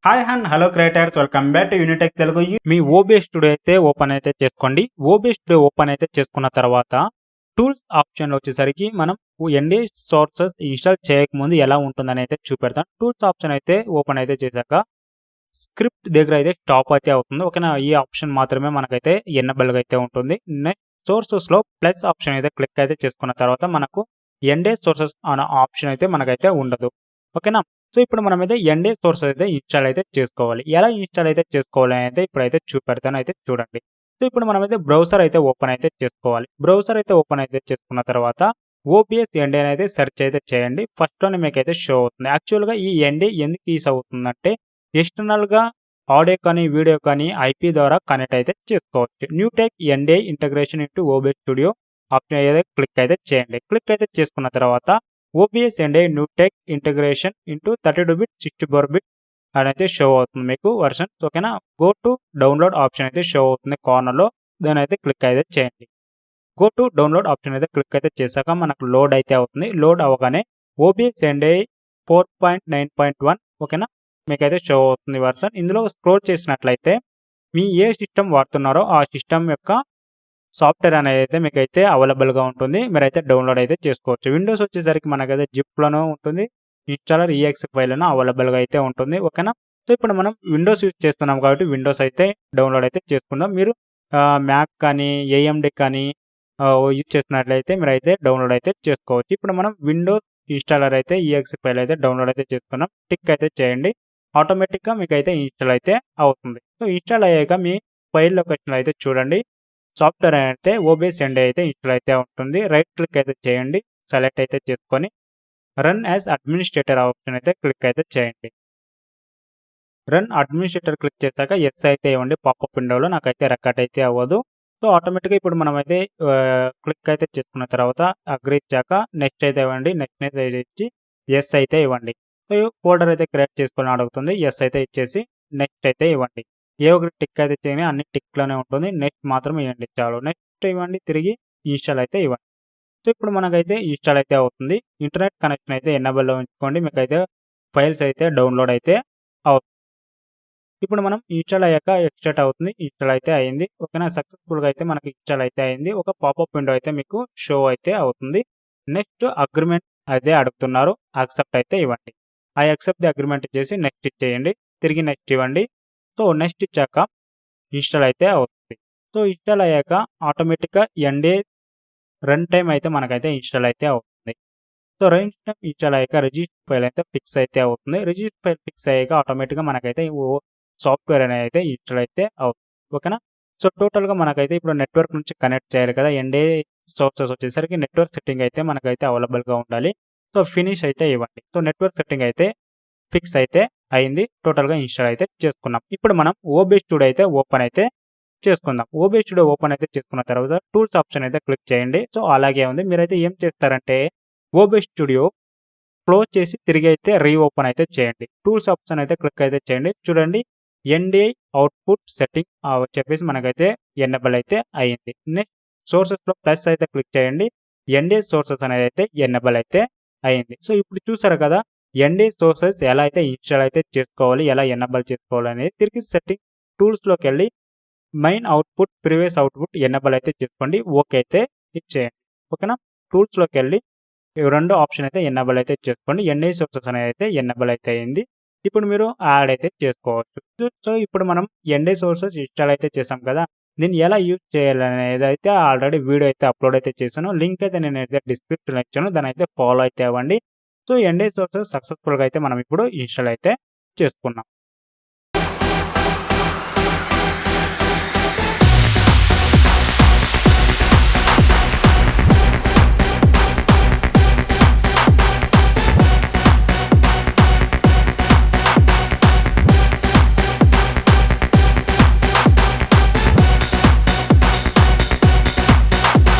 Hi and hello creators, welcome back to Unitech Telugu. Me OBS studio అయితే open అయితే చేసుకోండి. OBS studio open అయితే చేసుకున్న తర్వాత టూల్స్ ఆప్షన్లో వచ్చేసరికి మనం NDI సోర్సెస్ ఇన్స్టాల్ చేయకముందు ఎలా ఉంటుందని అయితే చూపెడతాను. టూల్స్ ఆప్షన్ అయితే ఓపెన్ అయితే చేశాక స్క్రిప్ట్ దగ్గర అయితే స్టాప్ అయితే అవుతుంది. ఓకేనా, ఈ ఆప్షన్ మాత్రమే మనకైతే ఎన్నబుల్గా అయితే ఉంటుంది. నెక్స్ట్ సోర్సెస్లో ప్లస్ ఆప్షన్ అయితే క్లిక్ అయితే చేసుకున్న తర్వాత మనకు NDI సోర్సెస్ అనే ఆప్షన్ అయితే మనకైతే ఉండదు. ఓకేనా, సో ఇప్పుడు మనమైతే NDI సోర్సెస్ అయితే ఇన్స్టాల్ అయితే చేసుకోవాలి. ఎలా ఇన్స్టాల్ అయితే చేసుకోవాలి అయితే ఇప్పుడైతే చూపెడతాను, అయితే చూడండి. సో ఇప్పుడు మనమైతే బ్రౌజర్ అయితే ఓపెన్ అయితే చేసుకోవాలి. బ్రౌజర్ అయితే ఓపెన్ అయితే చేసుకున్న తర్వాత OBS NDI అయితే సెర్చ్ అయితే చేయండి. ఫస్ట్లోనే మీకు అయితే షో అవుతుంది. యాక్చువల్గా ఈ NDI ఎందుకు యూస్ అవుతుందంటే ఎక్స్టర్నల్గా ఆడియో కానీ వీడియో కానీ IP ద్వారా కనెక్ట్ అయితే చేసుకోవచ్చు. New tech NDI integration into OBS studio option అయితే క్లిక్ అయితే చేయండి. క్లిక్ అయితే చేసుకున్న తర్వాత OBS NDI new tech integration into 32-bit 64-bit అని అయితే షో అవుతుంది మీకు వర్షన్. ఓకేనా, గో టు డౌన్లోడ్ ఆప్షన్ అయితే షో అవుతుంది కార్నర్లో, దాని అయితే క్లిక్ అయితే చేయండి. గో టు డౌన్లోడ్ ఆప్షన్ అయితే క్లిక్ అయితే చేశాక మనకు లోడ్ అయితే అవుతుంది. లోడ్ అవగానే OBS NDI 4.9.1 ఓకేనా మీకైతే షో అవుతుంది వర్షన్. ఇందులో స్క్రోల్ చేసినట్లయితే మీ ఏ సిస్టమ్ వాడుతున్నారో ఆ సిస్టమ్ యొక్క సాఫ్ట్వేర్ అనేది అయితే మీకైతే అవైలబుల్గా ఉంటుంది. మీరైతే డౌన్లోడ్ అయితే చేసుకోవచ్చు. విండోస్ వచ్చేసరికి మనకైతే జిప్లోనూ ఉంటుంది, ఇన్స్టాలర్ EXE ఫైల్లోనూ అవైలబుల్గా అయితే ఉంటుంది. ఓకేనా, సో ఇప్పుడు మనం విండోస్ యూజ్ చేస్తున్నాం కాబట్టి విండోస్ అయితే డౌన్లోడ్ అయితే చేసుకుందాం. మీరు మ్యాక్ కానీ AMD కానీ యూజ్ చేసినట్లయితే మీరైతే డౌన్లోడ్ అయితే చేసుకోవచ్చు. ఇప్పుడు మనం విండోస్ ఇన్స్టాలర్ అయితే EXE ఫైల్ అయితే డౌన్లోడ్ అయితే చేసుకున్నాం. టిక్ అయితే చేయండి. ఆటోమేటిక్గా మీకైతే ఇన్స్టాల్ అయితే అవుతుంది. సో ఇన్స్టాల్ అయ్యాక మీ ఫైల్ లొకేషన్లో అయితే చూడండి, సాఫ్ట్వేర్ అయితే OBS NDI అయితే ఇన్స్టాల్ అయితే ఉంటుంది. రైట్ క్లిక్ అయితే చేయండి, సెలెక్ట్ అయితే చేసుకొని రన్ యాజ్ అడ్మినిస్ట్రేటర్ ఆప్షన్ అయితే క్లిక్ అయితే చేయండి. రన్ అడ్మినిస్ట్రేటర్ క్లిక్ చేశాక ఎస్ అయితే ఇవ్వండి. పాపప్ విండోలో నాకైతే రికార్డ్ అయితే అవ్వదు. సో ఆటోమేటిక్గా ఇప్పుడు మనమైతే క్లిక్ అయితే చేసుకున్న తర్వాత అగ్రీ ఇచ్చాక నెక్స్ట్ అయితే ఇవ్వండి. నెక్స్ట్ అయితే ఇచ్చి ఎస్ అయితే ఇవ్వండి. సో ఫోల్డర్ అయితే క్రియేట్ చేసుకొని అడుగుతుంది. ఎస్ అయితే ఇచ్చేసి నెక్స్ట్ అయితే ఇవ్వండి. ఏ ఒకటి టిక్ అయితే చేయండి, అన్ని టిక్లోనే ఉంటుంది. నెక్స్ట్ మాత్రం ఇవ్వండి చాలు. నెక్స్ట్ ఇవ్వండి, తిరిగి ఇన్స్టాల్ అయితే ఇవ్వండి. సో ఇప్పుడు మనకైతే ఇన్స్టాల్ అయితే అవుతుంది. ఇంటర్నెట్ కనెక్షన్ అయితే ఎనేబుల్లో ఉంచుకోండి, మీకైతే ఫైల్స్ అయితే డౌన్లోడ్ అయితే అవుతుంది. ఇప్పుడు మనం ఇన్స్టాల్ అయ్యాక ఎక్స్ట్రాక్ట్ అవుతుంది. ఇన్స్టాల్ అయితే అయింది. ఓకేనా, సక్సెస్ఫుల్గా అయితే మనకి ఇన్స్టాల్ అయితే అయింది. ఒక పాపప్ విండో అయితే మీకు షో అయితే అవుతుంది. నెక్స్ట్ అగ్రిమెంట్ అయితే అడుగుతున్నారు, యాక్సెప్ట్ అయితే ఇవ్వండి. ఆ యాక్సెప్ట్ ది అగ్రిమెంట్ ఇచ్చేసి నెక్స్ట్ ఇచ్చేయండి, తిరిగి నెక్స్ట్ ఇవ్వండి. సో నెక్స్ట్ ఇచ్చాక ఇన్స్టాల్ అయితే అవుతుంది. సో ఇన్స్టాల్ అయ్యాక ఆటోమేటిక్గా NDI రన్ టైం అయితే మనకైతే ఇన్స్టాల్ అయితే అవుతుంది. సో రన్ టైం ఇన్స్టాల్ అయ్యాక రిజిస్టర్ ఫైల్ అయితే ఫిక్స్ అయితే అవుతుంది. రిజిస్టర్ ఫైల్ ఫిక్స్ అయ్యాక ఆటోమేటిక్గా మనకైతే సాఫ్ట్వేర్ అనేది అయితే ఇన్స్టాల్ అయితే అవుతుంది. ఓకేనా, సో టోటల్గా మనకైతే ఇప్పుడు నెట్వర్క్ నుంచి కనెక్ట్ చేయాలి కదా. NDI సోర్సెస్ వచ్చేసరికి నెట్వర్క్ సెట్టింగ్ అయితే మనకైతే అవైలబుల్గా ఉండాలి. సో ఫినిష్ అయితే ఇవ్వండి. సో నెట్వర్క్ సెట్టింగ్ అయితే ఫిక్స్ అయితే అయింది. టోటల్గా ఇన్స్టాల్ అయితే చేసుకున్నాం. ఇప్పుడు మనం OBS స్టూడియో అయితే ఓపెన్ అయితే చేసుకుందాం. OBS స్టూడియో ఓపెన్ అయితే చేసుకున్న తర్వాత టూల్స్ ఆప్షన్ అయితే క్లిక్ చేయండి. సో అలాగే ఉంది. మీరైతే ఏం చేస్తారంటే OBS స్టూడియో క్లోజ్ చేసి తిరిగి అయితే రీఓపెన్ అయితే చేయండి. టూల్స్ ఆప్షన్ అయితే క్లిక్ అయితే చేయండి. చూడండి, NDI అవుట్పుట్ సెట్టింగ్ చెప్పేసి మనకైతే ఎనేబుల్ అయితే అయ్యింది. నెక్స్ట్ సోర్సెస్లో ప్లస్ అయితే క్లిక్ చేయండి. NDI సోర్సెస్ అనేది అయితే ఎనేబుల్ అయితే అయ్యింది. సో ఇప్పుడు చూసారు కదా, NDI సోర్సెస్ ఎలా అయితే ఇన్స్టాల్ అయితే చేసుకోవాలి, ఎలా ఎనేబుల్ చేసుకోవాలి అనేది. తిరిగి సెట్టింగ్ టూల్స్లోకి వెళ్ళి main output previous output enable అయితే చేసుకోండి. ఓకే అయితే ఇచ్చేయండి. ఓకేనా, టూల్స్లోకి వెళ్ళి రెండు ఆప్షన్ అయితే ఎనేబుల్ అయితే చేసుకోండి. NDI సోర్సెస్ అనేది అయితే ఎనేబుల్ అయితే అయింది. ఇప్పుడు మీరు యాడ్ అయితే చేసుకోవచ్చు. సో ఇప్పుడు మనం NDI సోర్సెస్ ఇన్స్టాల్ అయితే చేసాం కదా, దీన్ని ఎలా యూజ్ చేయాలనేది అయితే ఆల్రెడీ వీడియో అయితే అప్లోడ్ అయితే చేశాను. లింక్ అయితే నేను అయితే డిస్క్రిప్షన్లో ఇచ్చాను, దాని అయితే ఫాలో అయితే అవ్వండి. సో NDI సోర్సెస్ సక్సెస్ఫుల్గా అయితే మనం ఇప్పుడు ఇన్స్టాల్ అయితే చేసుకున్నాం.